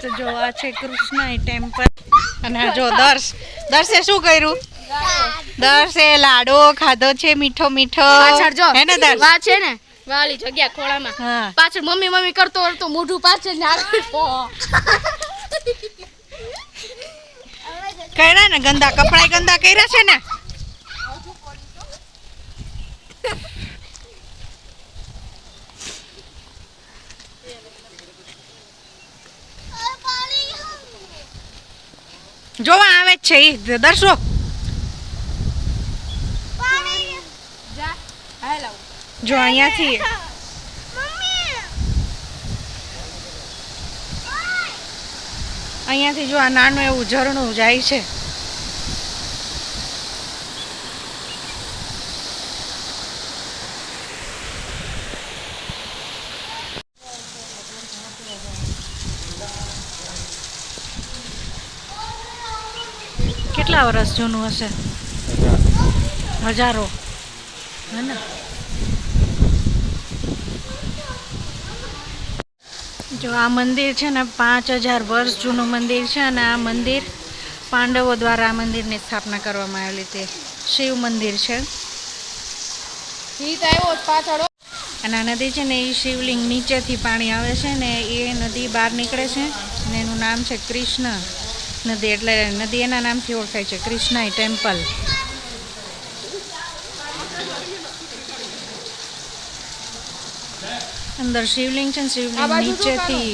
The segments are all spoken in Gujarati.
તો જો આ છે કૃષ્ણ ટેમ્પલ અને જો દર્શે શું કર્યું? દર્શે લાડો ખાધો છે મીઠો મીઠો હે ને દર્શ વા છે ને વાલી જગ્યા ખોળામાં પાછળ મમ્મી મમ્મી કરતો કરતો મોઢું પાછળ નાખી કર્યા ને ગંદા કપડા ગંદા કર્યા છે ને જોવા આવે જ છે ઈ દર્શો જો અહીંયાથી જો આ નાનું એવું ઝરણું જાય છે કેટલા વર્ષ જૂનું હશે? હજારો હે ને? જો આ મંદિર છે ને 5000 વર્ષ જૂનું મંદિર છે અને આ મંદિર પાંડવો દ્વારા આ મંદિરની સ્થાપના કરવામાં આવેલી હતી. શિવ મંદિર છે અને આ નદી છે ને એ શિવલિંગ નીચેથી પાણી આવે છે ને એ નદી બહાર નીકળે છે અને એનું નામ છે કૃષ્ણ નદી, એટલે નદી એના નામથી ઓળખાય છે કૃષ્ણ ટેમ્પલ. અંદર શિવલિંગ છે ને શિવલિંગ નીચેથી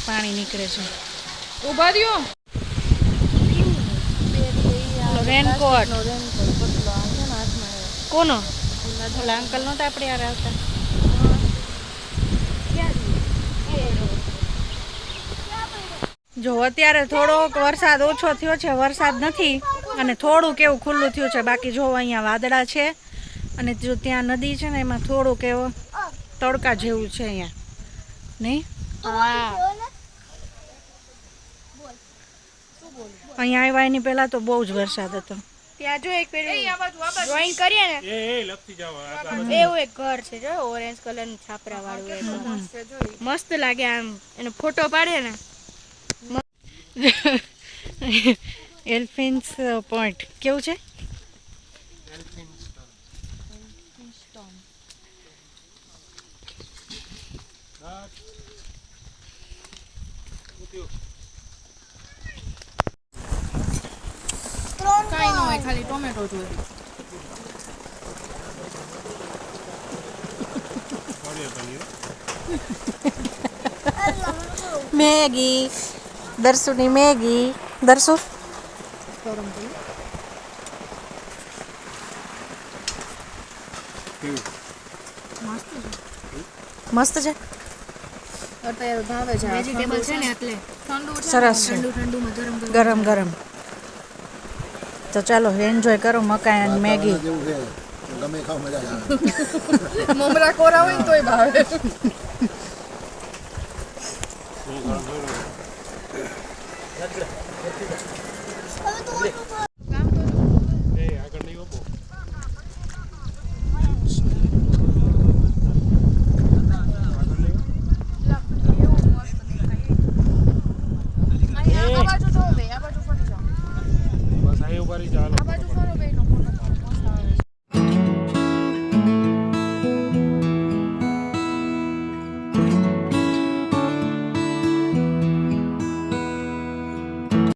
પાણી નીકળે છે. ઉભા રહ્યો રેનકોટ કોનો? ઓલા અંકલ નહોતા આપણે યાર આવતા. જો અત્યારે થોડોક વરસાદ ઓછો થયો છે, વરસાદ નથી અને થોડુંક એવું ખુલ્લું થયું છે. બાકી જો અહીંયા વાદળા છે અને જો ત્યાં નદી છે ને એમાં થોડુંક એવો તડકા જેવું છે અહીંયા નહીં. અહીંયા આવ્યા એની પહેલા તો બહુ જ વરસાદ હતો. ત્યાં જો એક ડ્રોઈંગ કરીએ ને એવું એક ઘર છે જો ઓરેન્જ કલરનું છાપરા વાળું મસ્ત લાગે આમ એનો ફોટો પાડે ને. એલ્ફિન્સ પોઈન્ટ કેવું છે? કાઈ ન હોય, ખાલી ટોમેટો જોઈએ. Maggi દર્શુની Maggi. દર્શુ મસ્ત છે. અત્યારે ભાવે છે વેજીટેબલ છે ને એટલે ઠંડુ સરસ છે, ઠંડુમાં ગરમ ગરમ. તો ચાલો એન્જોય કરો મકાઈ અને મેગી. ગમે ખાવ મજા આવે. મમરા કોરા હોય તોય ભાવે.